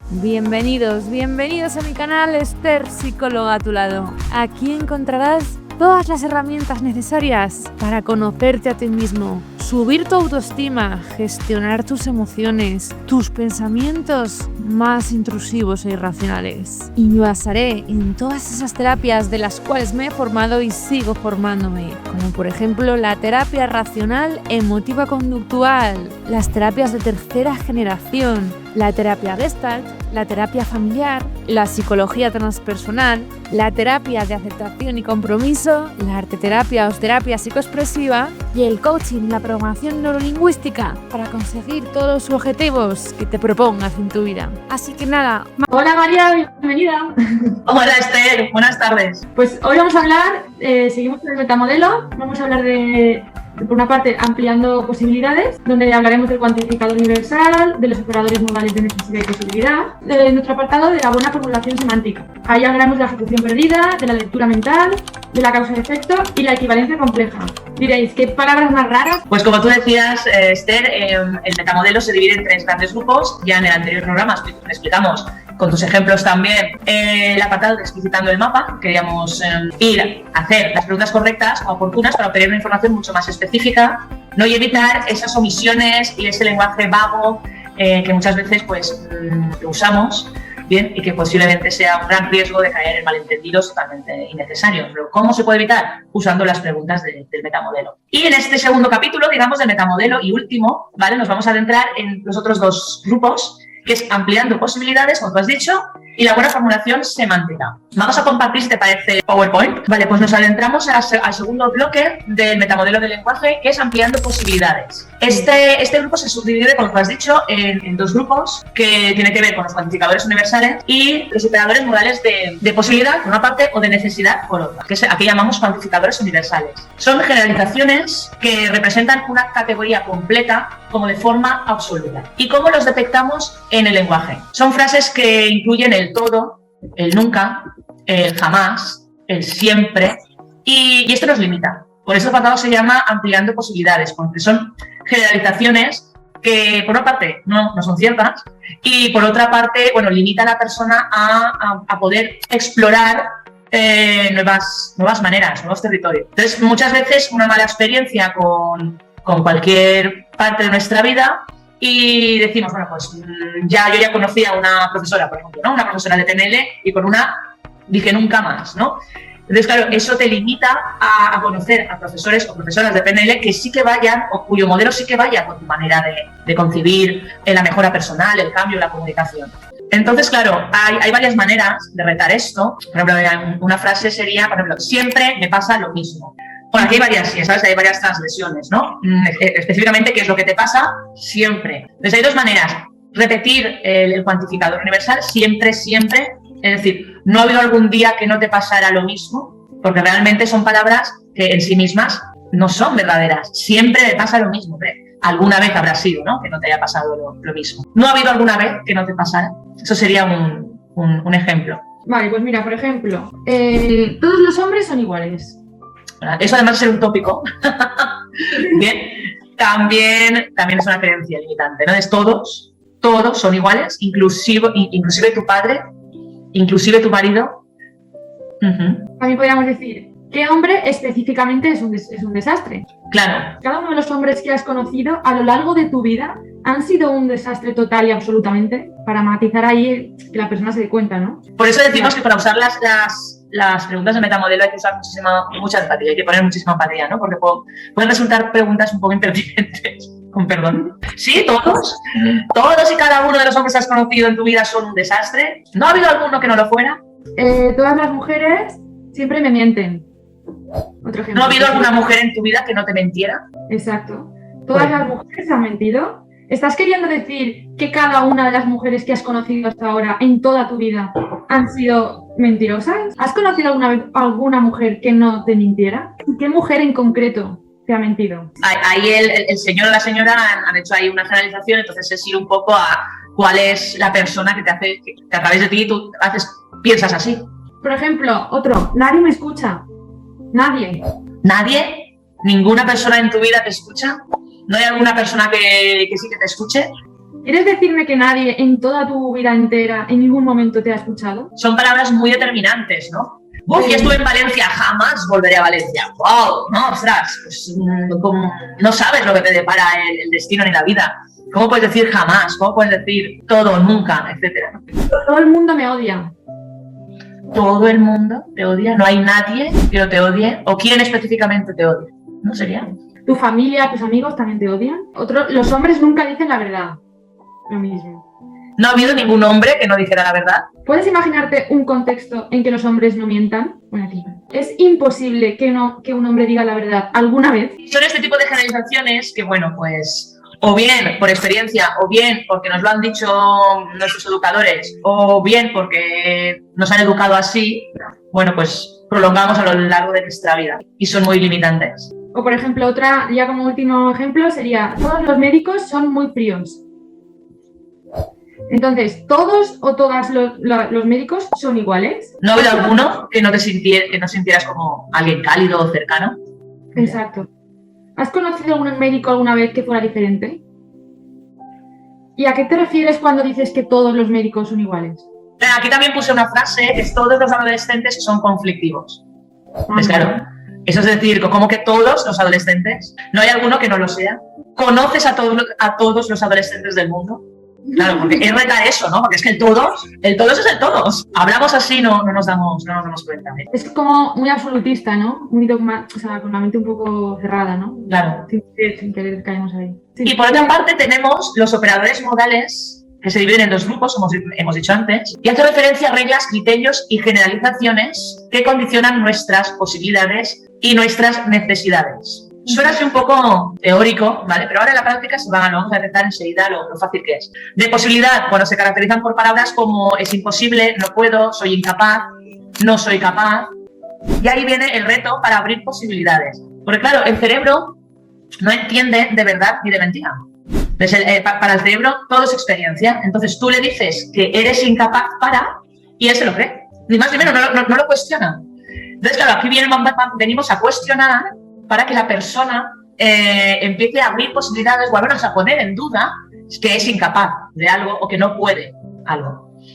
Bienvenidos a mi canal Esther, psicóloga a tu lado. Aquí encontrarás todas las herramientas necesarias para conocerte a ti mismo, subir tu autoestima, gestionar tus emociones, tus pensamientos más intrusivos e irracionales. Y me basaré en todas esas terapias de las cuales me he formado y sigo formándome, como por ejemplo la terapia racional emotiva conductual, las terapias de tercera generación, la terapia Gestalt, la terapia familiar, la psicología transpersonal, la terapia de aceptación y compromiso, la arteterapia o terapia psicoexpresiva y el coaching, la programación neurolingüística para conseguir todos los objetivos que te propongas en tu vida. Así que nada. Hola María, bienvenida. Hola Esther, buenas tardes. Pues hoy vamos a hablar, seguimos con el metamodelo, vamos a hablar por una parte, ampliando posibilidades, donde hablaremos del cuantificador universal, de los operadores modales de necesidad y posibilidad, de nuestro apartado de la buena formulación semántica. Ahí hablaremos de la ejecución perdida, de la lectura mental, de la causa y efecto y la equivalencia compleja. Diréis, ¿qué palabras más raras? Pues como tú decías, Esther, el metamodelo se divide en 3 grandes grupos. Ya en el anterior programa explicamos con tus ejemplos también el apartado de explicitando el mapa. Queríamos ir a hacer las preguntas correctas o oportunas para obtener una información mucho más específica, ¿no? Y evitar esas omisiones y ese lenguaje vago que muchas veces pues lo usamos bien y que posiblemente sea un gran riesgo de caer en malentendidos totalmente innecesarios. Pero ¿cómo se puede evitar? Usando las preguntas del metamodelo. Y en este segundo capítulo, digamos, del metamodelo y último, ¿vale? Nos vamos a adentrar en los otros 2 grupos, que es ampliando posibilidades, como tú has dicho, y la buena formulación semántica. Vamos a compartir, si te parece, PowerPoint. Vale, pues nos adentramos al segundo bloque del metamodelo del lenguaje, que es ampliando posibilidades. Este grupo se subdivide, como tú has dicho, en 2 grupos, que tienen que ver con los cuantificadores universales y los operadores modales de posibilidad, por una parte, o de necesidad, por otra, que aquí llamamos cuantificadores universales. Son generalizaciones que representan una categoría completa como de forma absoluta. ¿Y cómo los detectamos en el lenguaje? Son frases que incluyen el todo, el nunca, el jamás, el siempre, y esto nos limita. Por eso el apartado se llama ampliando posibilidades, porque son generalizaciones que por una parte no son ciertas y por otra parte, bueno, limitan a la persona a poder explorar nuevas maneras, nuevos territorios. Entonces, muchas veces una mala experiencia con cualquier parte de nuestra vida y decimos, bueno, pues yo ya conocí a una profesora, por ejemplo, ¿no? Una profesora de PNL y con una dije nunca más, ¿no? Entonces, claro, eso te limita a conocer a profesores o profesoras de PNL que sí que vayan, o cuyo modelo sí que vaya con tu manera de concebir la mejora personal, el cambio, la comunicación. Entonces, claro, hay varias maneras de retar esto. Por ejemplo, una frase sería, por ejemplo, siempre me pasa lo mismo. Bueno, aquí hay varias, ¿sabes? Hay varias transgresiones, ¿no? Específicamente, ¿qué es lo que te pasa? Siempre. Entonces, hay 2 maneras. Repetir el cuantificador universal siempre, siempre. Es decir, no ha habido algún día que no te pasara lo mismo, porque realmente son palabras que en sí mismas no son verdaderas. Siempre me pasa lo mismo. Alguna vez habrá sido, ¿no? Que no te haya pasado lo mismo. ¿No ha habido alguna vez que no te pasara? Eso sería un ejemplo. Vale, pues mira, por ejemplo, todos los hombres son iguales. Eso además de ser un tópico, bien, también es una creencia limitante, ¿no? Es todos son iguales, inclusive tu padre, inclusive tu marido. También podríamos decir, ¿qué hombre específicamente es un desastre? Claro. Cada uno de los hombres que has conocido a lo largo de tu vida han sido un desastre total y absolutamente, para matizar ahí que la persona se dé cuenta, ¿no? Por eso decimos que para usar las preguntas de metamodelo hay que usar mucha empatía, hay que poner muchísima empatía, ¿no? Porque pueden resultar preguntas un poco impertinentes, con perdón. Sí, todos y cada uno de los hombres que has conocido en tu vida son un desastre. ¿No ha habido alguno que no lo fuera? Todas las mujeres siempre me mienten. Otro ejemplo. ¿No ha habido alguna mujer en tu vida que no te mintiera? Exacto. ¿Todas las mujeres han mentido? ¿Estás queriendo decir que cada una de las mujeres que has conocido hasta ahora en toda tu vida han sido mentirosas? ¿Has conocido alguna vez alguna mujer que no te mintiera? ¿Qué mujer en concreto te ha mentido? Ahí el señor o la señora han hecho ahí una generalización, entonces es ir un poco a cuál es la persona que te hace, que a través de ti tú piensas así. Por ejemplo, nadie me escucha. Nadie. ¿Nadie? ¿Ninguna persona en tu vida te escucha? ¿No hay alguna persona que sí que te escuche? ¿Quieres decirme que nadie en toda tu vida entera en ningún momento te ha escuchado? Son palabras muy determinantes, ¿no? Uf, ya estuve en Valencia, jamás volveré a Valencia. ¡Wow! No, ostras, pues no sabes lo que te depara el destino ni la vida. ¿Cómo puedes decir jamás? ¿Cómo puedes decir todo, nunca, etcétera? Todo el mundo me odia. Todo el mundo te odia, no hay nadie que no te odie. ¿O quién específicamente te odia? ¿No sería? Tu familia, tus amigos también te odian. Los hombres nunca dicen la verdad. Lo mismo. No ha habido ningún hombre que no dijera la verdad. ¿Puedes imaginarte un contexto en que los hombres no mientan? Bueno, tío, es imposible que un hombre diga la verdad alguna vez. Son este tipo de generalizaciones que, bueno, pues, o bien por experiencia, o bien porque nos lo han dicho nuestros educadores, o bien porque nos han educado así, bueno, pues prolongamos a lo largo de nuestra vida y son muy limitantes. O, por ejemplo, otra, ya como último ejemplo, sería: todos los médicos son muy fríos. Entonces, ¿todos o todas los médicos son iguales? ¿No ha habido alguno que no sintieras como alguien cálido o cercano? Exacto. ¿Has conocido a un médico alguna vez que fuera diferente? ¿Y a qué te refieres cuando dices que todos los médicos son iguales? Aquí también puse una frase, que es todos los adolescentes son conflictivos. Pues claro, eso es decir, como que todos los adolescentes, ¿no hay alguno que no lo sea? ¿Conoces a todos los adolescentes del mundo? Claro, porque es retar eso, ¿no? Porque es que el todos es el todos. Hablamos así, no nos damos cuenta. Es como muy absolutista, ¿no? Muy dogma, o sea, con la mente un poco cerrada, ¿no? Claro. Sin querer caemos ahí. Sí. Y por otra parte tenemos los operadores modales, que se dividen en dos grupos, como hemos dicho antes, y hace referencia a reglas, criterios y generalizaciones que condicionan nuestras posibilidades y nuestras necesidades. Suena así un poco teórico, ¿vale? Pero ahora en la práctica lo vamos a tratar enseguida lo fácil que es. De posibilidad, bueno, se caracterizan por palabras como es imposible, no puedo, soy incapaz, no soy capaz. Y ahí viene el reto para abrir posibilidades. Porque claro, el cerebro no entiende de verdad ni de mentira. Para el cerebro todo es experiencia. Entonces tú le dices que eres incapaz y él se lo cree. Ni más ni menos, no lo cuestiona. Entonces claro, aquí venimos a cuestionar para que la persona empiece a abrir posibilidades o al menos a poner en duda que es incapaz de algo o que no puede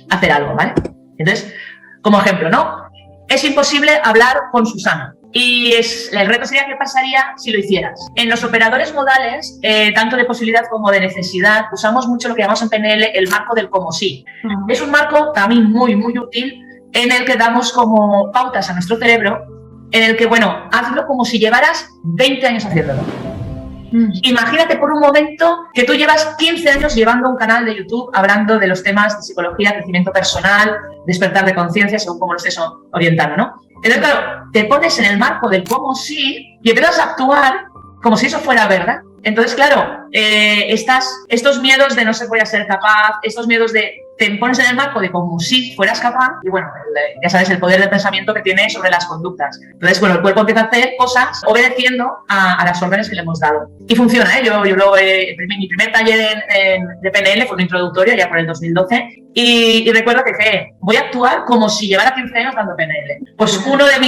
hacer algo, ¿vale? Entonces, como ejemplo, ¿no? Es imposible hablar con Susana. Y el reto sería qué pasaría si lo hicieras. En los operadores modales, tanto de posibilidad como de necesidad, usamos mucho lo que llamamos en PNL el marco del como sí. Es un marco también muy, muy útil en el que damos como pautas a nuestro cerebro en el que, bueno, hazlo como si llevaras 20 años haciéndolo. Imagínate por un momento que tú llevas 15 años llevando un canal de YouTube hablando de los temas de psicología, crecimiento personal, despertar de conciencia, según cómo lo estés orientando, ¿no? Entonces, claro, te pones en el marco del cómo sí y empiezas a actuar como si eso fuera verdad. Entonces, claro, estos miedos de no voy a ser capaz, estos miedos de te pones en el marco de como si fueras capaz y bueno, ya sabes el poder del pensamiento que tiene sobre las conductas. Entonces, bueno, el cuerpo empieza a hacer cosas obedeciendo a las órdenes que le hemos dado. Y funciona, ¿eh? Yo luego, mi primer taller de PNL fue un introductorio ya por el 2012 y recuerdo que voy a actuar como si llevara 15 años dando PNL. Pues uno de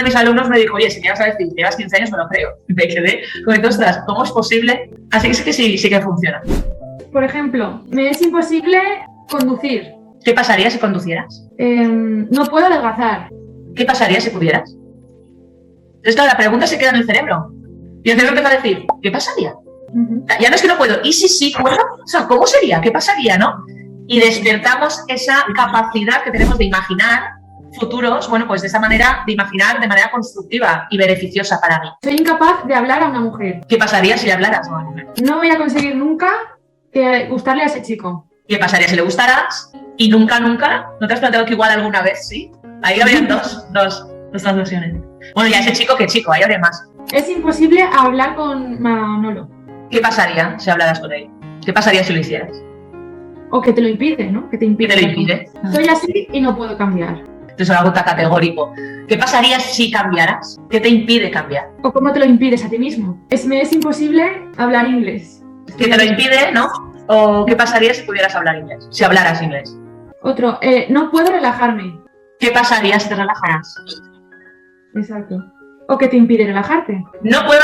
mis alumnos me dijo, oye, si me vas a decir que llevas 15 años, me lo creo. Me quedé con ostras, ¿cómo es posible? Así que sí que funciona. Por ejemplo, me es imposible conducir. ¿Qué pasaría si conducieras? No puedo adelgazar. ¿Qué pasaría si pudieras? Entonces, claro, la pregunta se queda en el cerebro. Y el cerebro empieza a decir, ¿qué pasaría? Ya no es que no puedo. ¿Y si sí puedo? O sea, ¿cómo sería? ¿Qué pasaría, no? Y despertamos esa capacidad que tenemos de imaginar futuros, bueno, pues de esa manera, de imaginar de manera constructiva y beneficiosa para mí. Soy incapaz de hablar a una mujer. ¿Qué pasaría si le hablaras a una mujer? No voy a conseguir nunca gustarle a ese chico. ¿Qué pasaría si le gustaras y nunca, ¿no te has planteado que igual alguna vez sí? Ahí habrían dos transversiones. Bueno, ya ese chico, ¿qué chico? Ahí habría más. Es imposible hablar con Manolo. ¿Qué pasaría si hablaras con él? ¿Qué pasaría si lo hicieras? O que te lo impide, ¿no? Que te impide. ¿Qué te lo impide? Soy así y no puedo cambiar. Entonces es algo tan categórico. ¿Qué pasaría si cambiaras? ¿Qué te impide cambiar? ¿O cómo te lo impides a ti mismo? Me es imposible hablar inglés. ¿Qué te lo impide, no? ¿O qué pasaría si pudieras hablar inglés? Si hablaras inglés. Otro, no puedo relajarme. ¿Qué pasaría si te relajaras? Exacto. ¿O qué te impide relajarte? No puedo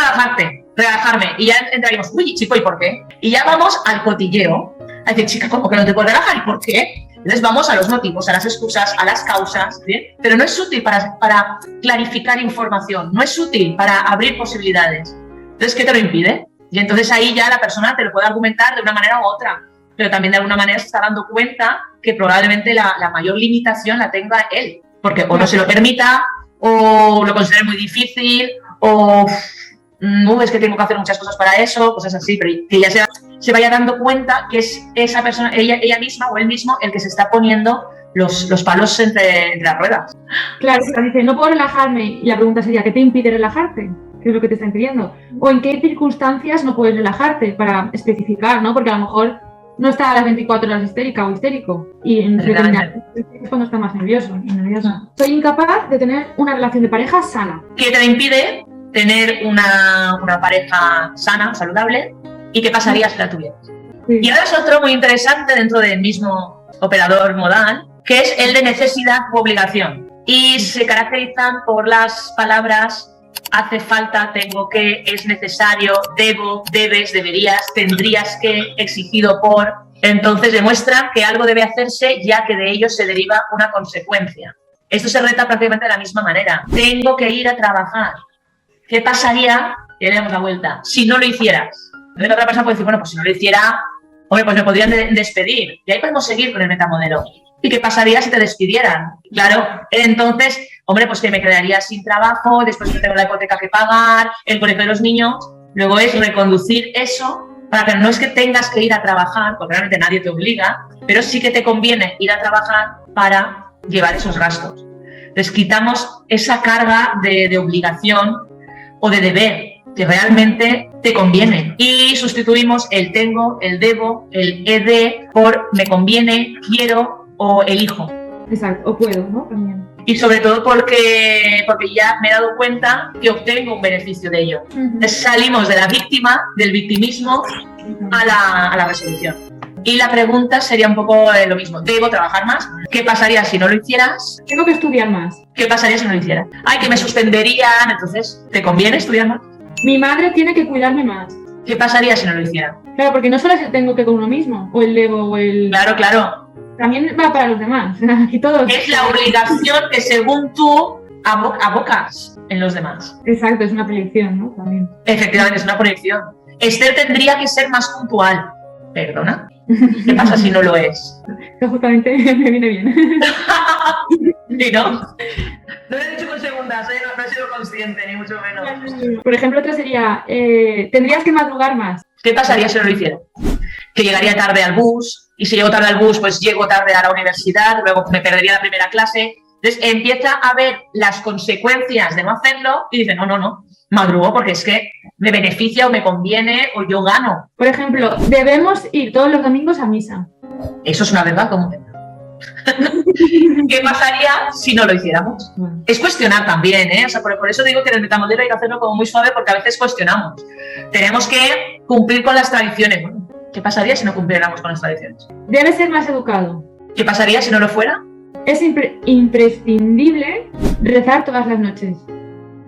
relajarme. Y ya entraríamos, uy, chico, ¿y por qué? Y ya vamos al cotilleo. a decir, chica, ¿cómo que no te puedes relajar? ¿Y por qué? Entonces vamos a los motivos, a las excusas, a las causas, ¿bien? Pero no es útil para clarificar información, no es útil para abrir posibilidades. Entonces, ¿qué te lo impide? Y entonces ahí ya la persona te lo puede argumentar de una manera u otra, pero también de alguna manera se está dando cuenta que probablemente la mayor limitación la tenga él, porque o no se lo permita, o lo considere muy difícil, o es que tengo que hacer muchas cosas para eso, cosas así, pero que ya se vaya dando cuenta que es esa persona, ella misma o él mismo, el que se está poniendo los palos entre las ruedas. Claro, dice, no puedo relajarme, y la pregunta sería, ¿qué te impide relajarte? ¿Qué es lo que te está impidiendo? O en qué circunstancias no puedes relajarte, para especificar, ¿no? Porque a lo mejor no está a las 24 horas histérica o histérico, y en determinadas es cuando está más nervioso y nerviosa. Soy incapaz de tener una relación de pareja sana. ¿Qué te impide tener una pareja sana, saludable? ¿Y qué pasaría si la tuvieras? Sí. Y ahora es otro muy interesante dentro del mismo operador modal, que es el de necesidad u obligación. Y se caracterizan por las palabras hace falta, tengo que, es necesario, debo, debes, deberías, tendrías que, exigido por. Entonces demuestra que algo debe hacerse ya que de ello se deriva una consecuencia. Esto se reta prácticamente de la misma manera. Tengo que ir a trabajar. ¿Qué pasaría? Y le damos la vuelta. Si no lo hicieras. Entonces la otra persona puede decir, bueno, pues si no lo hiciera, hombre, pues me podrían despedir. Y ahí podemos seguir con el metamodelo. ¿Y qué pasaría si te despidieran? Claro, entonces, hombre, pues que me quedaría sin trabajo, después tengo la hipoteca que pagar, el colegio de los niños. Luego es reconducir eso para que no es que tengas que ir a trabajar, porque realmente nadie te obliga, pero sí que te conviene ir a trabajar para llevar esos gastos. Entonces quitamos esa carga de obligación o de deber que realmente te conviene y sustituimos el tengo, el debo, el he de por me conviene, quiero o elijo. Exacto, o puedo, ¿no? También. Y sobre todo porque ya me he dado cuenta que obtengo un beneficio de ello. Entonces salimos de la víctima, del victimismo, a la resolución. Y la pregunta sería un poco lo mismo. ¿Debo trabajar más? ¿Qué pasaría si no lo hicieras? Tengo que estudiar más. ¿Qué pasaría si no lo hicieras? Ay, que me suspenderían. Entonces, ¿te conviene estudiar más? Mi madre tiene que cuidarme más. ¿Qué pasaría si no lo hiciera? Claro, porque no solo es el tengo que con uno mismo, o el debo, o el... Claro. También va para los demás. Aquí todos. Es la obligación que según tú abocas en los demás. Exacto, es una proyección, ¿no? También. Efectivamente, es una proyección. Esther tendría que ser más puntual. ¿Perdona? ¿Qué pasa si no lo es? Esto justamente me viene bien. ¿Sí, no? No lo he dicho con segundas, no he sido consciente, ni mucho menos. Por ejemplo, otra sería, tendrías que madrugar más. ¿Qué pasaría si no lo hiciera? Que llegaría tarde al bus, y si llego tarde al bus, pues llego tarde a la universidad, luego me perdería la primera clase. Entonces empieza a ver las consecuencias de no hacerlo y dice, no, madrugo porque es que me beneficia o me conviene o yo gano. Por ejemplo, debemos ir todos los domingos a misa. Eso es una verdad común. ¿Qué pasaría si no lo hiciéramos? Bueno. Es cuestionar también, ¿eh? O sea, por eso digo que en el metamodelo hay que hacerlo como muy suave porque a veces cuestionamos. Tenemos que cumplir con las tradiciones. Bueno, ¿qué pasaría si no cumpliéramos con las tradiciones? Debe ser más educado. ¿Qué pasaría si no lo fuera? Es imprescindible rezar todas las noches.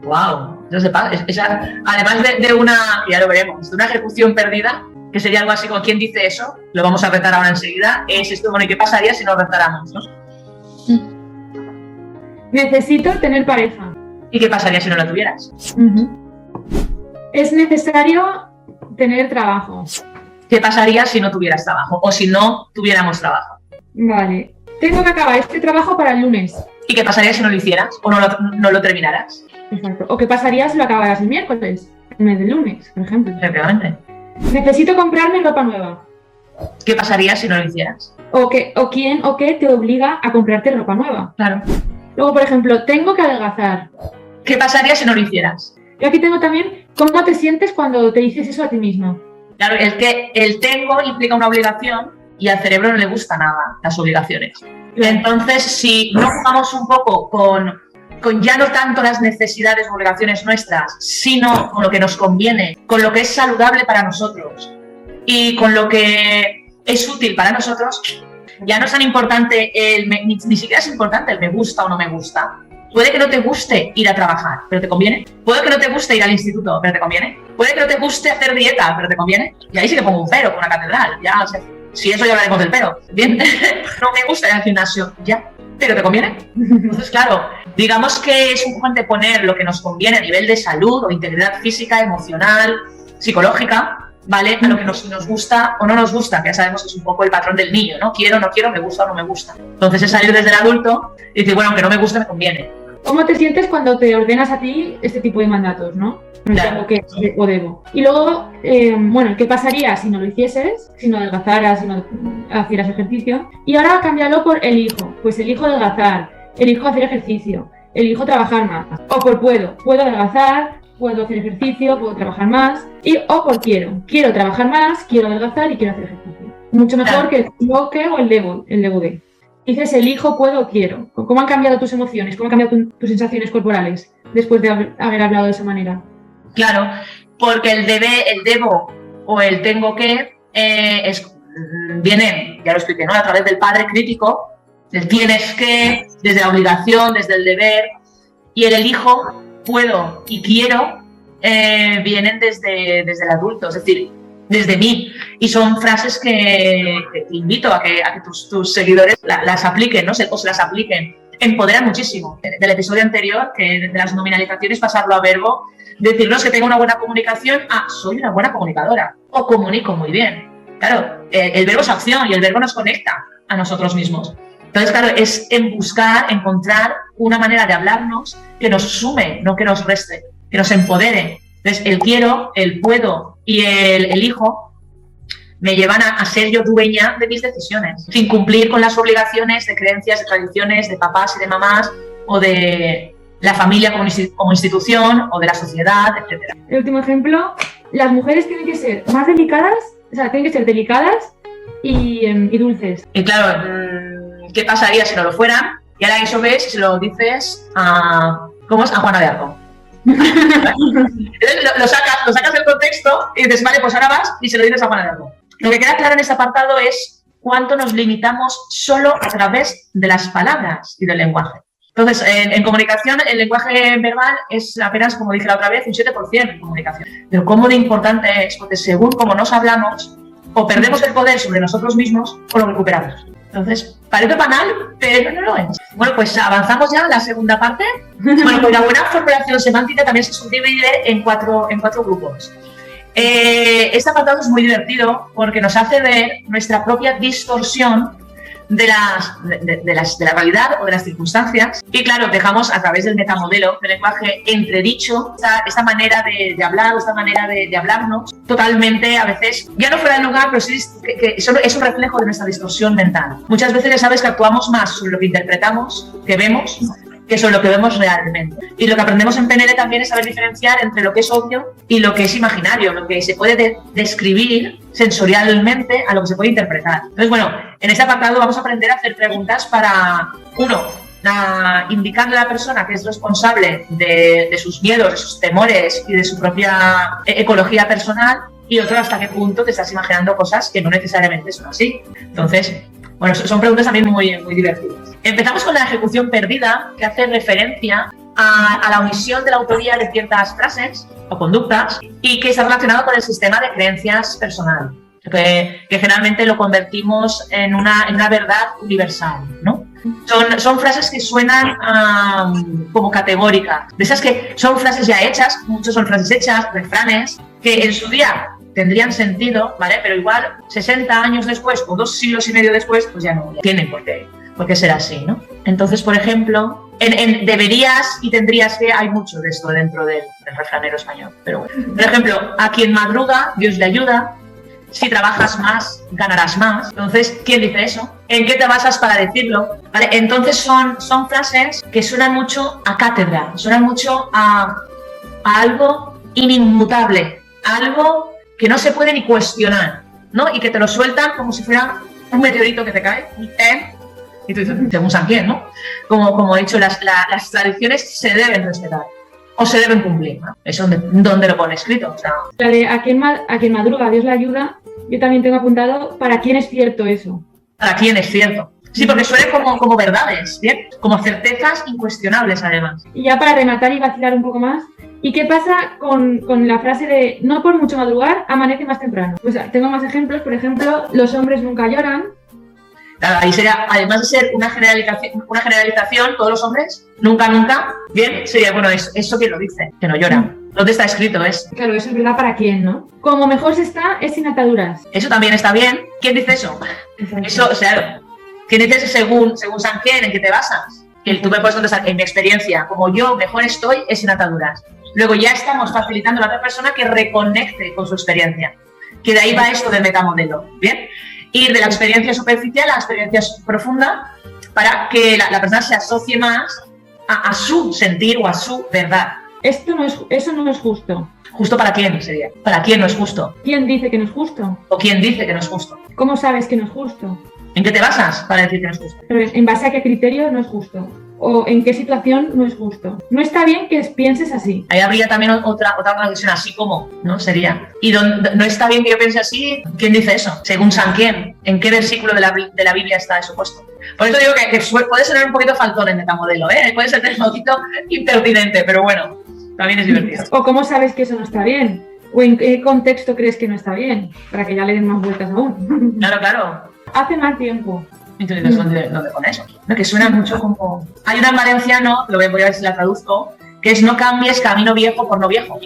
¡Wow! Además de una, ya lo veremos, de una ejecución perdida, que sería algo así como ¿quién dice eso? Lo vamos a retar ahora enseguida. Es esto, bueno, ¿y qué pasaría si no retáramos, no? Necesito tener pareja. ¿Y qué pasaría si no la tuvieras? Es necesario tener trabajo. ¿Qué pasaría si no tuvieras trabajo? O si no tuviéramos trabajo. Vale. Tengo que acabar este trabajo para el lunes. ¿Y qué pasaría si no lo hicieras? ¿O no lo terminaras? Exacto. ¿O qué pasaría si lo acabaras el miércoles? En vez del lunes, por ejemplo. Efectivamente. Necesito comprarme ropa nueva. ¿Qué pasaría si no lo hicieras? O quién o qué te obliga a comprarte ropa nueva. Claro. Luego, por ejemplo, tengo que adelgazar. ¿Qué pasaría si no lo hicieras? Yo aquí tengo también cómo te sientes cuando te dices eso a ti mismo. Claro, el tengo implica una obligación y al cerebro no le gusta nada las obligaciones. Entonces, si no jugamos un poco con ya no tanto las necesidades o obligaciones nuestras, sino con lo que nos conviene, con lo que es saludable para nosotros y con lo que es útil para nosotros, ya no es tan importante, ni siquiera es importante el me gusta o no me gusta. Puede que no te guste ir a trabajar, pero te conviene. Puede que no te guste ir al instituto, pero te conviene. Puede que no te guste hacer dieta, pero te conviene. Y ahí sí que pongo un cero con una catedral. Ya, o sea, Si eso ya hablaremos del pelo. Bien, no me gusta ir al gimnasio, ya, pero ¿te conviene? Entonces, claro, digamos que es un poco anteponer lo que nos conviene a nivel de salud o integridad física, emocional, psicológica, ¿vale? A lo que nos gusta o no nos gusta, que ya sabemos que es un poco el patrón del niño, ¿no? Quiero, no quiero, me gusta o no me gusta. Entonces es salir desde el adulto y decir, bueno, aunque no me guste, me conviene. ¿Cómo te sientes cuando te ordenas a ti este tipo de mandatos, no? Claro. Tengo que o debo. Y luego, bueno, ¿qué pasaría si no lo hicieses? Si no adelgazaras, si no hicieras ejercicio. Y ahora cámbialo por elijo. Pues elijo adelgazar, elijo hacer ejercicio, elijo trabajar más. O por puedo adelgazar, puedo hacer ejercicio, puedo trabajar más. O por quiero trabajar más, quiero adelgazar y quiero hacer ejercicio. Mucho mejor que el yo que o el debo de. Dices elijo, puedo, quiero. ¿Cómo han cambiado tus emociones? ¿Cómo han cambiado tus sensaciones corporales después de haber hablado de esa manera? Claro, porque el debo o el tengo que viene, ya lo expliqué, ¿no? A través del padre crítico, del tienes que, desde la obligación, desde el deber, y el elijo, puedo y quiero vienen desde el adulto, es decir, desde mí. Y son frases que te invito a que tus seguidores las apliquen, ¿no? O se las apliquen. Empoderan muchísimo. Del episodio anterior, que de las nominalizaciones, pasarlo a verbo, decirnos que tengo una buena comunicación, soy una buena comunicadora, o comunico muy bien. Claro, el verbo es acción y el verbo nos conecta a nosotros mismos. Entonces, claro, es encontrar una manera de hablarnos que nos sume, no que nos reste, que nos empodere. Entonces, el quiero, el puedo y el elijo me llevan a ser yo dueña de mis decisiones, sin cumplir con las obligaciones de creencias, de tradiciones, de papás y de mamás, o de la familia como institución, o de la sociedad, etc. El último ejemplo, las mujeres tienen que ser más delicadas, o sea, tienen que ser delicadas y dulces. Y claro, ¿qué pasaría si no lo fueran? Y ahora eso ves y se lo dices a Juana de Arco. lo sacas del contexto y dices, vale, pues ahora vas y se lo dices a Juana de Arco. Lo que queda claro en este apartado es cuánto nos limitamos solo a través de las palabras y del lenguaje. Entonces, en comunicación, el lenguaje verbal es apenas, como dije la otra vez, un 7% en comunicación. Pero cómo de importante es, porque según cómo nos hablamos, o perdemos el poder sobre nosotros mismos o lo recuperamos. Entonces, parece banal, pero no lo es. Bueno, pues avanzamos ya a la segunda parte. Bueno, pues la buena formulación semántica también se subdivide en cuatro grupos. Este apartado es muy divertido porque nos hace ver nuestra propia distorsión de la realidad o de las circunstancias. Y claro, dejamos a través del metamodelo del lenguaje entredicho esta manera de hablar o esta manera de hablarnos totalmente, a veces, ya no fuera de lugar, pero sí que es un reflejo de nuestra distorsión mental. Muchas veces ya sabes que actuamos más sobre lo que interpretamos, que vemos, que sobre lo que vemos realmente. Y lo que aprendemos en PNL también es saber diferenciar entre lo que es obvio y lo que es imaginario, lo que se puede describir sensorialmente a lo que se puede interpretar. Entonces, bueno, en este apartado vamos a aprender a hacer preguntas para, indicarle a la persona que es responsable de sus miedos, de sus temores y de su propia ecología personal, y otro, hasta qué punto te estás imaginando cosas que no necesariamente son así. Entonces, bueno, son preguntas también muy, muy divertidas. Empezamos con la ejecución perdida, que hace referencia a la omisión de la autoría de ciertas frases o conductas y que está relacionado con el sistema de creencias personal, que generalmente lo convertimos en una verdad universal, ¿no? Son frases que suenan como categóricas, de esas que son frases ya hechas, muchas son frases hechas, refranes, que en su día tendrían sentido, ¿vale? Pero igual 60 años después o 2 siglos y medio después, pues ya no tienen por qué ser así, ¿no? Entonces, por ejemplo, en deberías y tendrías que, hay mucho de esto dentro del refranero español. Pero bueno, por ejemplo, a quien madruga, Dios le ayuda. Si trabajas más, ganarás más. Entonces, ¿quién dice eso? ¿En qué te basas para decirlo? ¿Vale? Entonces son frases que suenan mucho a cátedra, suenan mucho a algo inmutable, algo que no se puede ni cuestionar, ¿no? Y que te lo sueltan como si fuera un meteorito que te cae, y tú dices, según San quién, ¿no? Como he dicho, las tradiciones se deben respetar o se deben cumplir, ¿no? Eso donde lo pone escrito. O sea. A quien madruga, Dios le ayuda, yo también tengo apuntado para quién es cierto eso. Para quién es cierto. Sí, porque suelen como verdades, ¿bien? Como certezas incuestionables, además. Y ya para rematar y vacilar un poco más, ¿Y qué pasa con la frase de no por mucho madrugar, amanece más temprano? Pues tengo más ejemplos. Por ejemplo, los hombres nunca lloran. Claro, ahí sería, además de ser una generalización, todos los hombres, nunca, bien, sería, bueno, eso quién lo dice, que no lloran. ¿Dónde está escrito eso? Claro, eso es verdad para quién, ¿no? Como mejor se está, es sin ataduras. Eso también está bien. ¿Quién dice eso? Exacto. Eso, o sea, ¿quién dice eso según San quién? ¿En qué te basas? Que tú me puedes contestar, en mi experiencia, como yo mejor estoy, es sin ataduras. Luego ya estamos facilitando a la otra persona que reconecte con su experiencia. Que de ahí va esto del metamodelo, ¿bien? Ir de la experiencia superficial a la experiencia profunda para que la persona se asocie más a su sentir o a su verdad. Eso no es justo. ¿Justo para quién sería? ¿Para quién no es justo? ¿Quién dice que no es justo? ¿O quién dice que no es justo? ¿Cómo sabes que no es justo? ¿En qué te basas para decir que no es justo? Pero ¿en base a qué criterio no es justo? ¿O en qué situación no es justo? No está bien que pienses así. Ahí habría también otra reflexión, así como, ¿no? Sería. Y no está bien que yo piense así, ¿quién dice eso? ¿Según San quién? ¿En qué versículo de la Biblia está eso puesto? Por eso digo que puede sonar un poquito faltón el metamodelo, ¿eh? Puede ser un poquito impertinente, pero bueno, también es divertido. ¿O cómo sabes que eso no está bien? ¿O en qué contexto crees que no está bien? Para que ya le den más vueltas aún. Claro. Hace más tiempo. Entonces, ¿dónde pone eso? ¿No? Que suena mucho como... Hay una en valenciano, voy a ver si la traduzco, que es no cambies camino viejo por no viejo.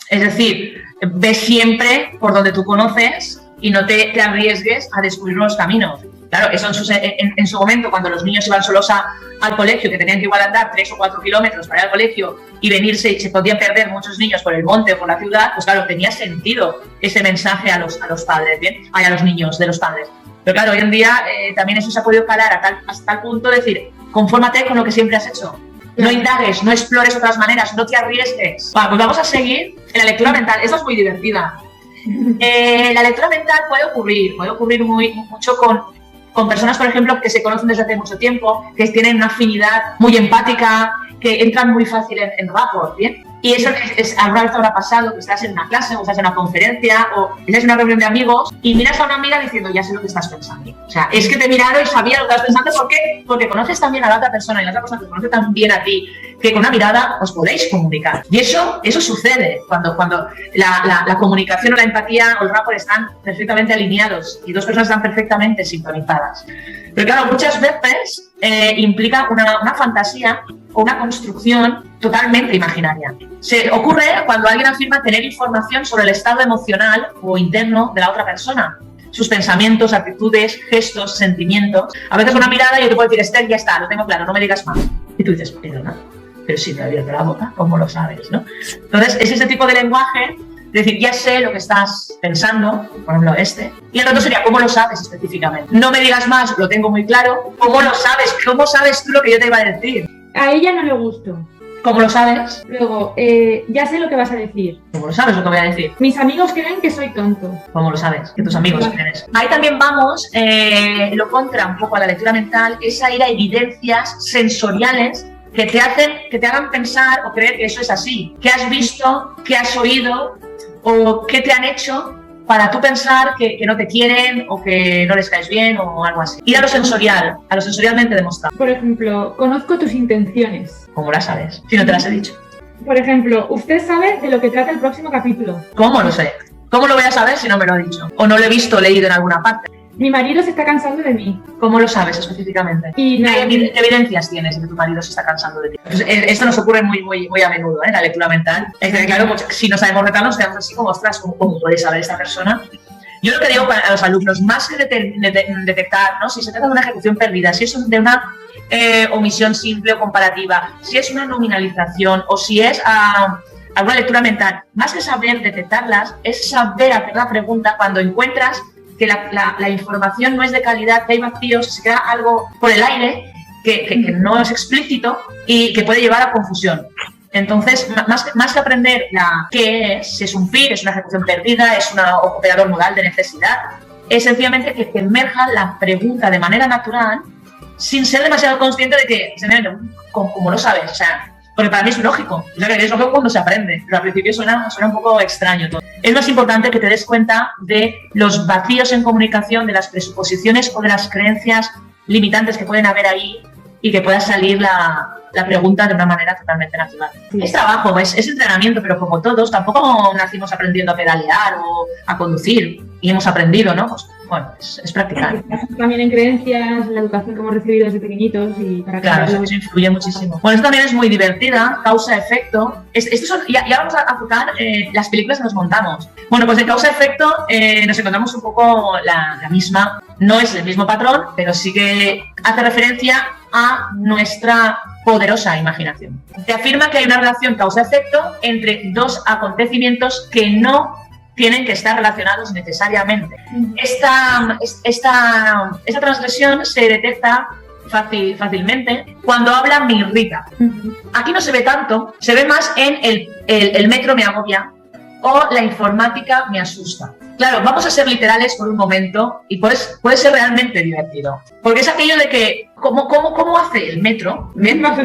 Es decir, ve siempre por donde tú conoces y no te arriesgues a descubrir nuevos caminos. Claro, eso en su momento, cuando los niños iban solos al colegio, que tenían que igual andar 3 o 4 kilómetros para ir al colegio y venirse, y se podían perder muchos niños por el monte o por la ciudad, pues claro, tenía sentido ese mensaje a los padres, ¿bien? A los niños de los padres. Pero claro, hoy en día también eso se ha podido calar hasta tal punto de decir, confórmate con lo que siempre has hecho. No indagues, no explores otras maneras, no te arriesgues. Bueno, pues vamos a seguir en la lectura mental. Esta es muy divertida. La lectura mental puede ocurrir mucho con personas, por ejemplo, que se conocen desde hace mucho tiempo, que tienen una afinidad muy empática, que entran muy fácil en rapport, ¿bien? Y eso alguna vez habrá pasado que estás en una clase o estás en una conferencia o estás en una reunión de amigos y miras a una amiga diciendo, ya sé lo que estás pensando. O sea, es que te he mirado y sabía lo que estás pensando. ¿Por qué? Porque conoces también a la otra persona y la otra persona te conoce tan bien a ti que con una mirada os podéis comunicar. Y eso sucede cuando la comunicación o la empatía o el rapport están perfectamente alineados y dos personas están perfectamente sintonizadas. Pero claro, muchas veces implica una fantasía o una construcción totalmente imaginaria. Se ocurre cuando alguien afirma tener información sobre el estado emocional o interno de la otra persona, sus pensamientos, actitudes, gestos, sentimientos. A veces con una mirada yo te puedo decir, Esther, ya está, lo tengo claro, no me digas más. Y tú dices, perdona, pero si me he abierto la boca, ¿cómo lo sabes? ¿No? Entonces, es ese tipo de lenguaje, de decir, ya sé lo que estás pensando, por ejemplo, y el otro sería, ¿cómo lo sabes específicamente? No me digas más, lo tengo muy claro. ¿Cómo lo sabes? ¿Cómo sabes tú lo que yo te iba a decir? A ella no le gustó. ¿Cómo lo sabes? Luego, ya sé lo que vas a decir. ¿Cómo lo sabes lo que voy a decir? Mis amigos creen que soy tonto. ¿Cómo lo sabes? Que tus amigos creen eso. Ahí también vamos, lo contra un poco a la lectura mental, es ir a evidencias sensoriales que te hagan pensar o creer que eso es así. ¿Qué has visto? ¿Qué has oído? ¿O qué te han hecho para tú pensar que no te quieren o que no les caes bien o algo así? Ir a lo sensorialmente demostrado. Por ejemplo, conozco tus intenciones. ¿Cómo las sabes? Si no te las he dicho. Por ejemplo, usted sabe de lo que trata el próximo capítulo. ¿Cómo lo sé? ¿Cómo lo voy a saber si no me lo ha dicho? O no lo he visto leído en alguna parte. Mi marido se está cansando de mí. ¿Cómo lo sabes específicamente? Y ¿Qué evidencias tienes de que tu marido se está cansando de ti? Pues esto nos ocurre muy a menudo, la lectura mental. Es que, claro, pues, si no sabemos retar, nos quedamos así como, ostras, ¿cómo puede saber esta persona? Yo lo que digo a los alumnos, más que detectar, ¿no? Si se trata de una ejecución perdida, si es de una omisión simple o comparativa, si es una nominalización o si es alguna lectura mental, más que saber detectarlas, es saber hacer la pregunta cuando encuentras que la información no es de calidad, que hay vacíos, se queda algo por el aire que no es explícito y que puede llevar a confusión. Entonces, más que aprender qué es, si es un PIR, es una ejecución perdida, es un operador modal de necesidad, es sencillamente que te emerja la pregunta de manera natural sin ser demasiado consciente de que, ¿cómo lo sabes? O sea, porque para mí es lógico. O sea, que es lógico cuando se aprende, pero al principio suena un poco extraño todo. Es más importante que te des cuenta de los vacíos en comunicación, de las presuposiciones o de las creencias limitantes que pueden haber ahí y que pueda salir la pregunta de una manera totalmente natural. Sí. Es trabajo, es entrenamiento, pero como todos, tampoco nacimos aprendiendo a pedalear o a conducir y hemos aprendido, ¿no? Pues bueno, es practicar. También en creencias, la educación que hemos recibido desde pequeñitos y para Claro, cambiarlo. eso influye muchísimo. Bueno, esto también es muy divertida, causa-efecto. Ya vamos a tocar las películas que nos montamos. Bueno, pues en causa-efecto nos encontramos un poco la misma. No es el mismo patrón, pero sí que hace referencia a nuestra poderosa imaginación. Te afirma que hay una relación causa-efecto entre dos acontecimientos que no tienen que estar relacionados necesariamente. Esta transgresión se detecta fácilmente cuando habla me irrita. Aquí no se ve tanto, se ve más en el metro me agobia o la informática me asusta. Claro, vamos a ser literales por un momento y puede ser realmente divertido. Porque es aquello de que, ¿cómo hace el metro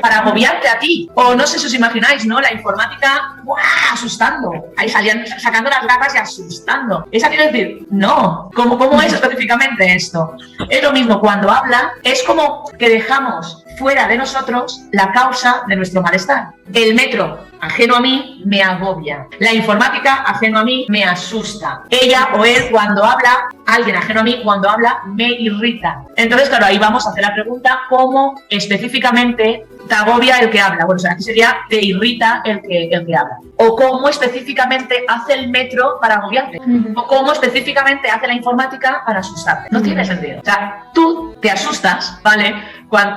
para agobiarte a ti? O no sé si os imagináis, ¿no? La informática, ¡buah!, asustando. Ahí sacando las gafas y asustando. Es aquello de decir, no, ¿cómo es específicamente esto? Es lo mismo, cuando habla, es como que dejamos fuera de nosotros la causa de nuestro malestar. El metro, ajeno a mí, me agobia. La informática, ajeno a mí, me asusta. Ella o él, cuando habla, alguien ajeno a mí, cuando habla, me irrita. Entonces, claro, ahí vamos a hacer la pregunta, ¿cómo específicamente te agobia el que habla? Bueno, o sea, aquí sería, te irrita el que habla. O cómo específicamente hace el metro para agobiarte. O cómo específicamente hace la informática para asustarte. No tiene sentido. O sea, tú te asustas, ¿vale?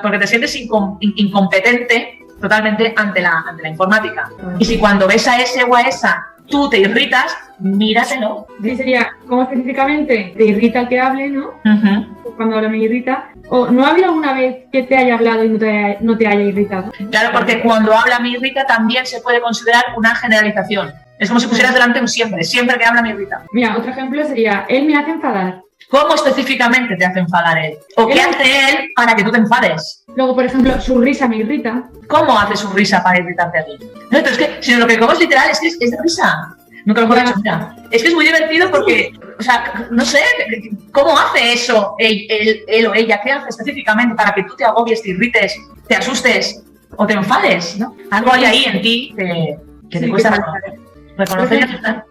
Porque te sientes incompetente totalmente ante la informática. Y si cuando ves a ese o a esa tú te irritas, míratelo. Sí, sería, ¿cómo específicamente te irrita el que hable, no? Cuando habla me irrita. ¿O no ha habido alguna vez que te haya hablado y no te haya irritado? Claro, porque cuando habla me irrita también se puede considerar una generalización. Es como si pusieras delante un siempre que habla me irrita. Mira, otro ejemplo sería, él me hace enfadar. ¿Cómo específicamente te hace enfadar él? ¿O qué hace él para que tú te enfades? Luego, por ejemplo, su risa me irrita. ¿Cómo hace su risa para irritarte a ti? No, pero es que, si lo que cojo es literal, es que es de risa. Nunca lo he dicho, mira. Es que es muy divertido porque, o sea, no sé, ¿cómo hace eso él o ella? ¿Qué hace específicamente para que tú te agobies, te irrites, te asustes o te enfades, ¿no? Algo hay ahí en ti que te cuesta reconocer y aceptar.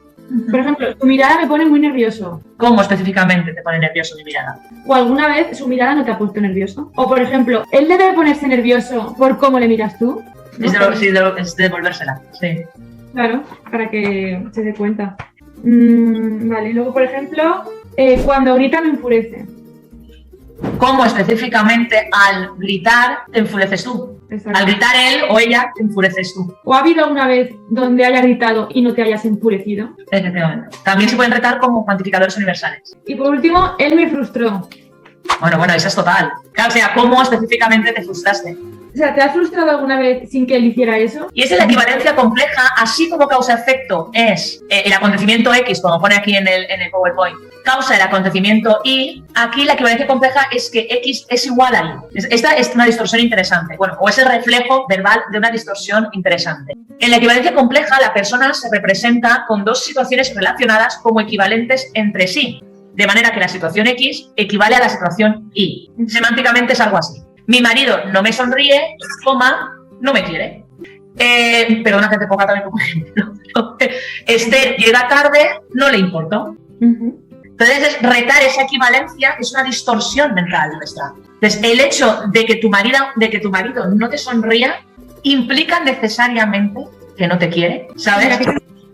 Por ejemplo, tu mirada me pone muy nervioso. ¿Cómo específicamente te pone nervioso mi mirada? ¿O alguna vez su mirada no te ha puesto nervioso? O, por ejemplo, ¿él debe ponerse nervioso por cómo le miras tú? ¿No? Es de devolvérsela, sí. Claro, para que se dé cuenta. Vale, luego, por ejemplo, cuando grita me enfurece. ¿Cómo específicamente al gritar te enfureces tú? Exacto. Al gritar él o ella te enfureces tú. ¿O ha habido alguna vez donde haya gritado y no te hayas enfurecido? Efectivamente. También se pueden retar como cuantificadores universales. Y por último, él me frustró. Bueno, esa es total. Claro, o sea, ¿cómo específicamente te frustraste? O sea, ¿te has frustrado alguna vez sin que él hiciera eso? Y esa es la equivalencia compleja, así como causa-efecto es el acontecimiento X, como pone aquí en el PowerPoint, causa el acontecimiento Y, aquí la equivalencia compleja es que X es igual a Y. Esta es una distorsión interesante, bueno, o es el reflejo verbal de una distorsión interesante. En la equivalencia compleja, la persona se representa con dos situaciones relacionadas como equivalentes entre sí, de manera que la situación X equivale a la situación Y. Semánticamente es algo así. Mi marido no me sonríe, no me quiere. Perdona que te ponga también como ejemplo. Esther llega tarde, no le importó. Entonces, es retar esa equivalencia es una distorsión mental nuestra. Entonces, el hecho de que tu marido no te sonría implica necesariamente que no te quiere, ¿sabes?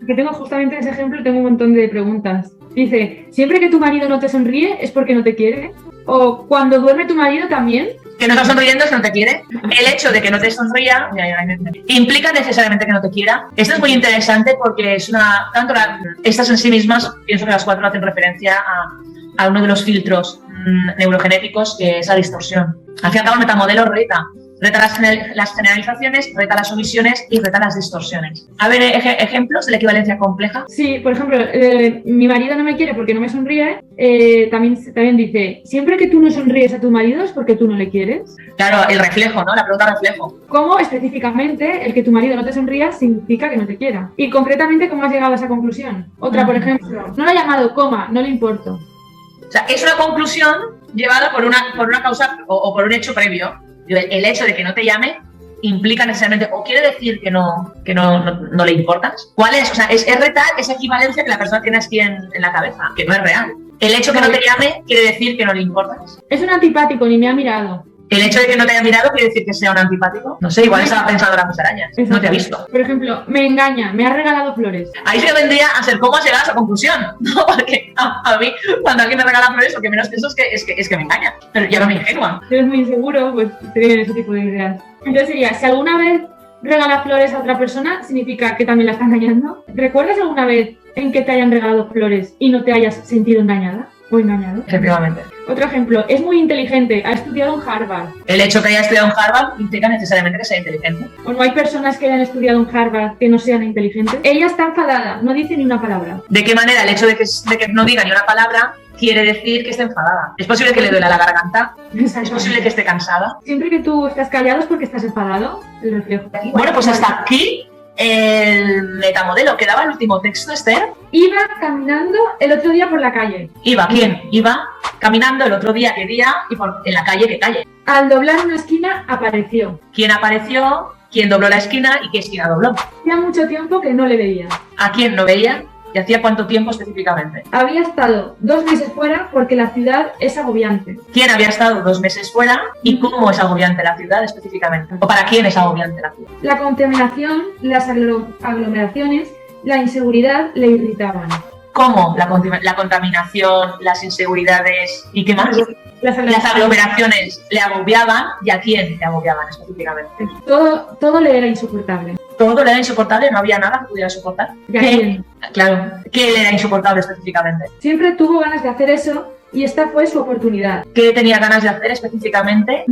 Que tengo justamente ese ejemplo, tengo un montón de preguntas. Dice, ¿siempre que tu marido no te sonríe es porque no te quiere? ¿O cuando duerme tu marido también? Que no está sonriendo es que no te quiere. El hecho de que no te sonría implica necesariamente que no te quiera. Esto es muy interesante porque es estas en sí mismas, pienso que las cuatro hacen referencia a uno de los filtros neurogenéticos, que es la distorsión. Al fin y al cabo, el metamodelo reta las generalizaciones, reta las omisiones y reta las distorsiones. A ver, ejemplos de la equivalencia compleja. Sí, por ejemplo, mi marido no me quiere porque no me sonríe. También dice, siempre que tú no sonríes a tu marido es porque tú no le quieres. Claro, el reflejo, ¿no? La pregunta reflejo. ¿Cómo específicamente el que tu marido no te sonría significa que no te quiera? Y concretamente, ¿cómo has llegado a esa conclusión? Otra, por ejemplo, no lo ha llamado, no le importo. O sea, es una conclusión llevada por una causa o por un hecho previo. El hecho de que no te llame implica necesariamente, o quiere decir que no le importas. ¿Cuál es? O sea, es retal esa equivalencia que la persona tiene así en la cabeza, que no es real. El hecho de que no te llame quiere decir que no le importas. Es un antipático, ni me ha mirado. El hecho de que no te haya mirado quiere decir que sea un antipático. No sé, igual estaba pensando en las musarañas. No te ha visto. Por ejemplo, me engaña, me ha regalado flores. Ahí se vendría a ser cómo has llegado a esa conclusión, ¿no? Porque a mí, cuando alguien me regala flores, lo que menos pienso es que me engaña. Pero yo no me ingenua. Si eres muy inseguro, pues te vienen ese tipo de ideas. Entonces sería, si alguna vez regala flores a otra persona, significa que también la está engañando. ¿Recuerdas alguna vez en que te hayan regalado flores y no te hayas sentido engañada o engañado? Efectivamente. Otro ejemplo, es muy inteligente, ha estudiado en Harvard. El hecho que haya estudiado en Harvard implica necesariamente que sea inteligente. O no hay personas que hayan estudiado en Harvard que no sean inteligentes. Ella está enfadada, no dice ni una palabra. ¿De qué manera el hecho de que no diga ni una palabra quiere decir que esté enfadada? ¿Es posible que le duela la garganta? ¿Es posible que esté cansada? Siempre que tú estás callado es porque estás enfadado. El reflejo. Bueno, pues hasta aquí el metamodelo. ¿Quedaba el último texto, Esther? Iba caminando el otro día por la calle. ¿Iba quién? Iba caminando el otro día, ¿qué día? Y en la calle, ¿qué calle? Al doblar una esquina apareció. ¿Quién apareció? ¿Quién dobló la esquina? ¿Y qué esquina dobló? Hacía mucho tiempo que no le veía. ¿A quién no veía? ¿Y hacía cuánto tiempo específicamente? Había estado 2 meses fuera porque la ciudad es agobiante. ¿Quién había estado 2 meses fuera y cómo es agobiante la ciudad específicamente? ¿O para quién es agobiante la ciudad? La contaminación, las aglomeraciones, la inseguridad le irritaban. ¿Cómo? La contaminación, las inseguridades y qué más. Las aglomeraciones le agobiaban. ¿Y a quién le agobiaban específicamente? Todo le era insoportable. Todo le era insoportable, no había nada que pudiera soportar. ¿Y a quién? Claro, ¿qué le era insoportable específicamente? Siempre tuvo ganas de hacer eso y esta fue su oportunidad. ¿Qué tenía ganas de hacer específicamente?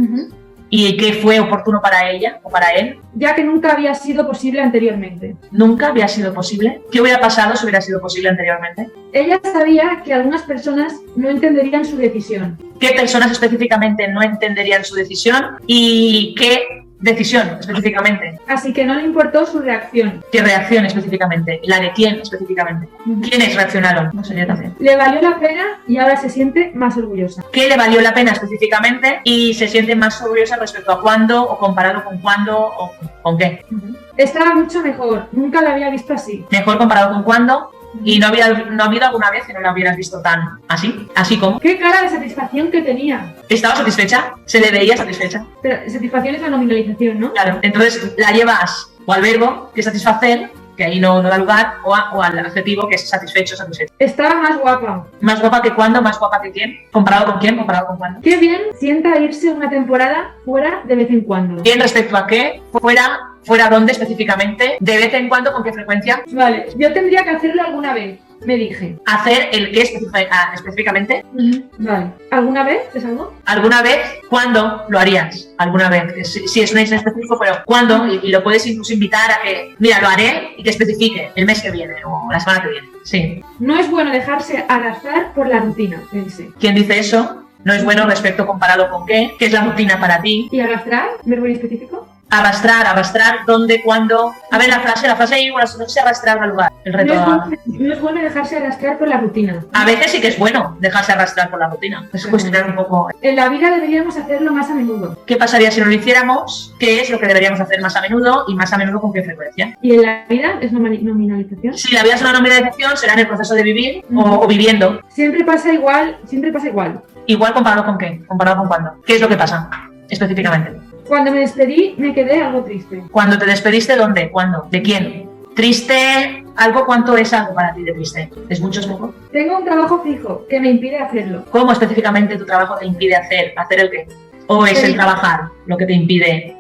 ¿Y qué fue oportuno para ella o para él? Ya que nunca había sido posible anteriormente. ¿Nunca había sido posible? ¿Qué hubiera pasado si hubiera sido posible anteriormente? Ella sabía que algunas personas no entenderían su decisión. ¿Qué personas específicamente no entenderían su decisión? ¿Y qué decisión específicamente? Así que no le importó su reacción. ¿Qué reacción específicamente? ¿La de quién específicamente? ¿Quiénes reaccionaron? No sería también. Le valió la pena y ahora se siente más orgullosa. ¿Qué le valió la pena específicamente y se siente más orgullosa respecto a cuándo o comparado con cuándo o con qué? Estaba mucho mejor, nunca la había visto así. Mejor comparado con cuándo. ¿Y no ha habido alguna vez que no la hubieras visto tan así? ¿Así como? ¡Qué cara de satisfacción que tenía! ¿Estaba satisfecha? ¿Se le veía satisfecha? Pero satisfacción es la nominalización, ¿no? Claro, entonces la llevas o al verbo, que es satisfacer, que ahí no da lugar, o al adjetivo, que es satisfecho, satisfecho. Estaba más guapa. ¿Más guapa que cuándo? ¿Más guapa que quién? ¿Comparado con quién? ¿Comparado con cuándo? ¡Qué bien sienta irse una temporada fuera de vez en cuando! ¿Bien respecto a qué? ¿Fuera dónde específicamente? ¿De vez en cuando? ¿Con qué frecuencia? Vale, yo tendría que hacerlo alguna vez, me dije. ¿Hacer el qué específicamente? Vale. ¿Alguna vez es algo? ¿Alguna vez? ¿Cuándo lo harías? ¿Alguna vez? Si es un hecho específico, pero ¿cuándo? Y lo puedes incluso invitar a que, mira, lo haré y que especifique el mes que viene o la semana que viene. Sí. No es bueno dejarse arrastrar por la rutina, me dice. ¿Quién dice eso? No es bueno respecto comparado con qué. ¿Qué es la rutina para ti? ¿Y arrastrar? ¿Verbo específico? Arrastrar, ¿dónde, cuándo? A ver, la frase ahí, bueno, no se arrastrar al lugar. El reto. No es bueno dejarse arrastrar por la rutina. A veces sí que es bueno dejarse arrastrar por la rutina. Es cuestionar un poco. En la vida deberíamos hacerlo más a menudo. ¿Qué pasaría si no lo hiciéramos? ¿Qué es lo que deberíamos hacer más a menudo y más a menudo con qué frecuencia? ¿Y en la vida es nominalización? Si la vida es una nominalización, será en el proceso de vivir o viviendo. Siempre pasa igual. ¿Igual comparado con qué? ¿Comparado con cuándo? ¿Qué es lo que pasa específicamente? Cuando me despedí, me quedé algo triste. ¿Cuando te despediste, dónde? ¿Cuándo? ¿De quién? ¿Triste? ¿Algo? ¿Cuánto es algo para ti de triste? ¿Es mucho, es poco? Tengo un trabajo fijo que me impide hacerlo. ¿Cómo específicamente tu trabajo te impide hacer? ¿Hacer el qué? ¿O es el trabajar lo que te impide?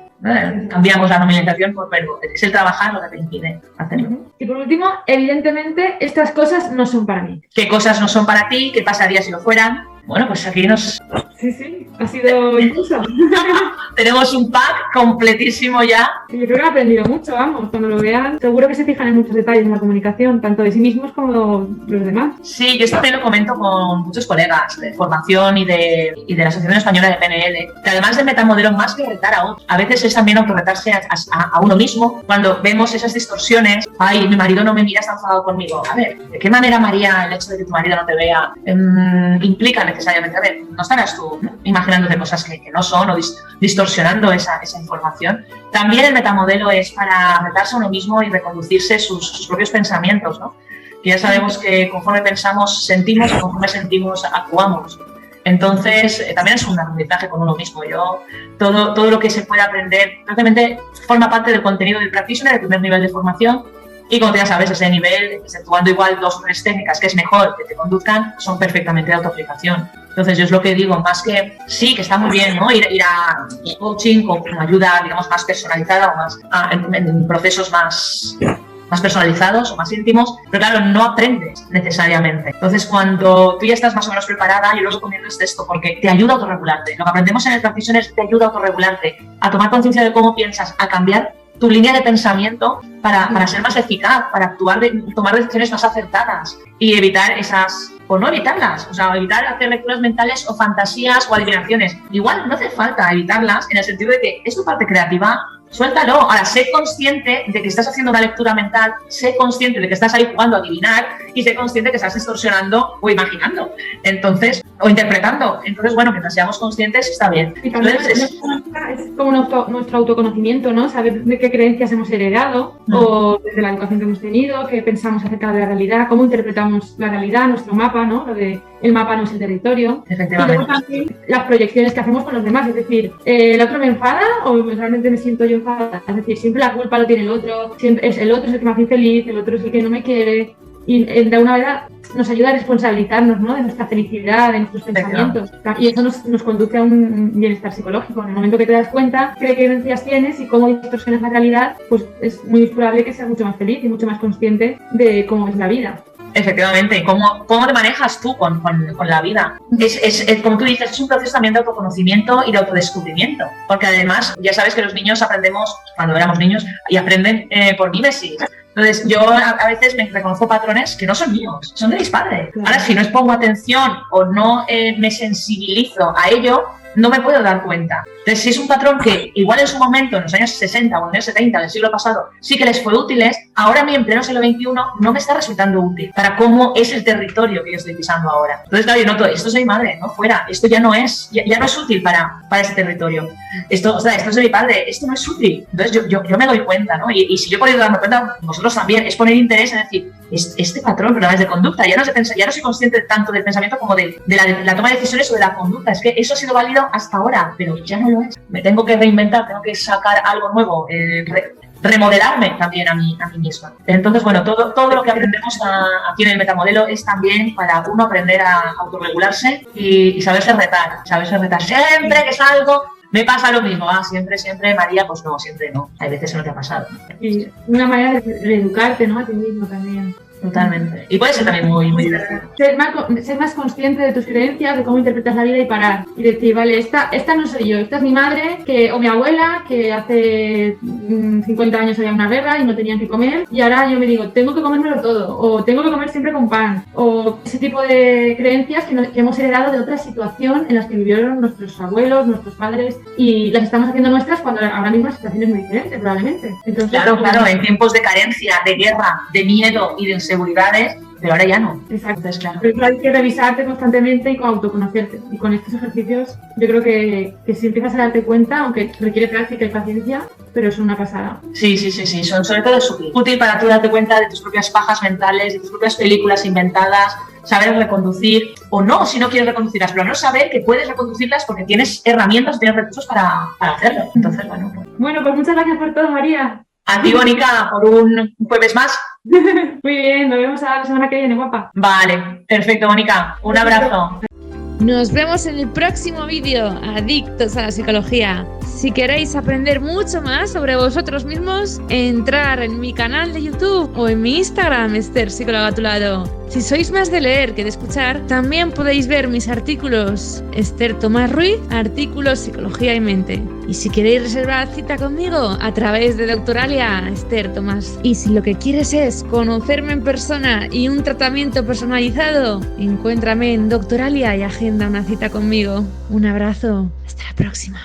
Cambiamos la nominalización por verbo. Es el trabajar lo que te impide hacerlo. Y por último, evidentemente, estas cosas no son para mí. ¿Qué cosas no son para ti? ¿Qué pasaría si lo fueran? Bueno, pues aquí Sí, ha sido incluso. Tenemos un pack completísimo ya. Yo creo que he aprendido mucho, vamos. Cuando lo vean, seguro que se fijan en muchos detalles en la comunicación, tanto de sí mismos como de los demás. Sí, yo esto también lo comento con muchos colegas de formación y de la Asociación Española de PNL, que además del metamodelo, más que retar a otros, a veces es también autorretarse a uno mismo. Cuando vemos esas distorsiones, ay, mi marido no me mira, está enfadado conmigo. A ver, ¿de qué manera, María, el hecho de que tu marido no te vea implica necesariamente, a ver, no estarás tú imaginándote cosas que no son o distorsionando esa información. También el metamodelo es para retarse a uno mismo y reconducirse sus propios pensamientos, ¿no? Que ya sabemos que conforme pensamos, sentimos, y conforme sentimos, actuamos. Entonces, también es un aprendizaje con uno mismo. Todo lo que se puede aprender, realmente forma parte del contenido del practitioner, el primer nivel de formación. Y como ya sabes, ese nivel, exceptuando igual 2 o 3 técnicas, que es mejor que te conduzcan, son perfectamente de autoaplicación. Entonces, yo es lo que digo, más que sí, que está muy bien, ¿no? Ir a coaching con ayuda, digamos, más personalizada o más en procesos más personalizados o más íntimos, pero claro, no aprendes necesariamente. Entonces, cuando tú ya estás más o menos preparada, yo lo recomiendo es esto, porque te ayuda a autorregularte. Lo que aprendemos en el practitioner te ayuda a autorregularte, a tomar conciencia de cómo piensas, a cambiar tu línea de pensamiento para ser más eficaz, para tomar decisiones más acertadas y evitar o no evitarlas, o sea, evitar hacer lecturas mentales o fantasías o adivinaciones. Igual no hace falta evitarlas en el sentido de que es tu parte creativa, suéltalo. Ahora, sé consciente de que estás haciendo una lectura mental, sé consciente de que estás ahí jugando a adivinar y sé consciente de que estás distorsionando o imaginando, entonces, o interpretando. Entonces, bueno, mientras seamos conscientes está bien. Y también es como nuestro autoconocimiento, ¿no? Saber de qué creencias hemos heredado o desde la educación que hemos tenido, qué pensamos acerca de la realidad, cómo interpretamos la realidad, nuestro mapa, ¿no? Lo de el mapa no es el territorio. Efectivamente. Y luego también las proyecciones que hacemos con los demás, es decir, el otro me enfada o realmente me siento yo enfadada. Es decir, siempre la culpa lo tiene el otro, siempre el otro es el que me hace infeliz, el otro es el que no me quiere. Y de alguna manera nos ayuda a responsabilizarnos, ¿no? De nuestra felicidad, de nuestros pensamientos. Y eso nos conduce a un bienestar psicológico. En el momento que te das cuenta qué creencias tienes y cómo distorsionas la realidad, pues es muy probable que seas mucho más feliz y mucho más consciente de cómo es la vida. Efectivamente, ¿cómo te manejas tú con la vida? Es, como tú dices, es un proceso también de autoconocimiento y de autodescubrimiento, porque además ya sabes que los niños aprendemos, cuando éramos niños, y aprenden por mimesis. Entonces, yo a veces me reconozco patrones que no son míos, son de mis padres. Ahora, si no les pongo atención o no me sensibilizo a ello, no me puedo dar cuenta. Entonces, si es un patrón que igual en su momento, en los años 60 o en los años 70 del siglo pasado, sí que les fue útiles, ahora a mí en pleno siglo XXI no me está resultando útil para cómo es el territorio que yo estoy pisando ahora. Entonces, claro, yo noto, esto es de mi madre, no fuera, esto ya no es útil para ese territorio. Esto es de mi padre, esto no es útil. Entonces, yo me doy cuenta, ¿no? Y si yo he podido darme cuenta, vosotros también, es poner interés en decir, este patrón, pero de conducta, ya no soy consciente tanto del pensamiento como de la toma de decisiones o de la conducta. Es que eso ha sido válido hasta ahora, pero ya no lo es. Me tengo que reinventar, tengo que sacar algo nuevo, remodelarme también a mí misma. Entonces, bueno, todo lo que aprendemos aquí en el metamodelo es también para uno aprender a autorregularse y saberse retar. Siempre que salgo me pasa lo mismo, siempre, María, pues no, siempre no. Hay veces que no te ha pasado. Y una manera de reeducarte, ¿no? A ti mismo también. Totalmente. Y puede ser también muy, muy divertido. Ser más consciente de tus creencias, de cómo interpretas la vida y parar. Y decir, vale, esta no soy yo, esta es mi madre o mi abuela, que hace 50 años había una guerra y no tenían que comer. Y ahora yo me digo, tengo que comérmelo todo, o tengo que comer siempre con pan. O ese tipo de creencias que hemos heredado de otra situación en las que vivieron nuestros abuelos, nuestros padres, y las estamos haciendo nuestras cuando ahora mismo la situación es muy diferente, probablemente. Entonces, claro, en tiempos de carencia, de guerra, de miedo y de inseguridades, pero ahora ya no. Exacto. Entonces, claro. Pero hay que revisarte constantemente y autoconocerte. Y con estos ejercicios yo creo que si empiezas a darte cuenta, aunque requiere práctica y paciencia, pero es una pasada. Sí, son sobre todo útil para tú darte cuenta de tus propias pajas mentales, de tus propias películas inventadas, saber reconducir, o no, si no quieres reconducirlas, pero no saber que puedes reconducirlas porque tienes herramientas, tienes recursos para hacerlo. Entonces, bueno. Bueno, pues muchas gracias por todo, María. A ti, Mónica, por un jueves más. Muy bien, nos vemos la semana que viene, guapa. Vale, perfecto, Mónica. Un abrazo. Nos vemos en el próximo vídeo, Adictos a la Psicología. Si queréis aprender mucho más sobre vosotros mismos, entrar en mi canal de YouTube o en mi Instagram, Esther Psicóloga a tu lado. Si sois más de leer que de escuchar, también podéis ver mis artículos Esther Tomás Ruiz, artículos Psicología y Mente. Y si queréis reservar cita conmigo, a través de Doctoralia, Esther Tomás. Y si lo que quieres es conocerme en persona y un tratamiento personalizado, encuéntrame en Doctoralia y agenda una cita conmigo. Un abrazo, hasta la próxima.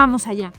Vamos allá.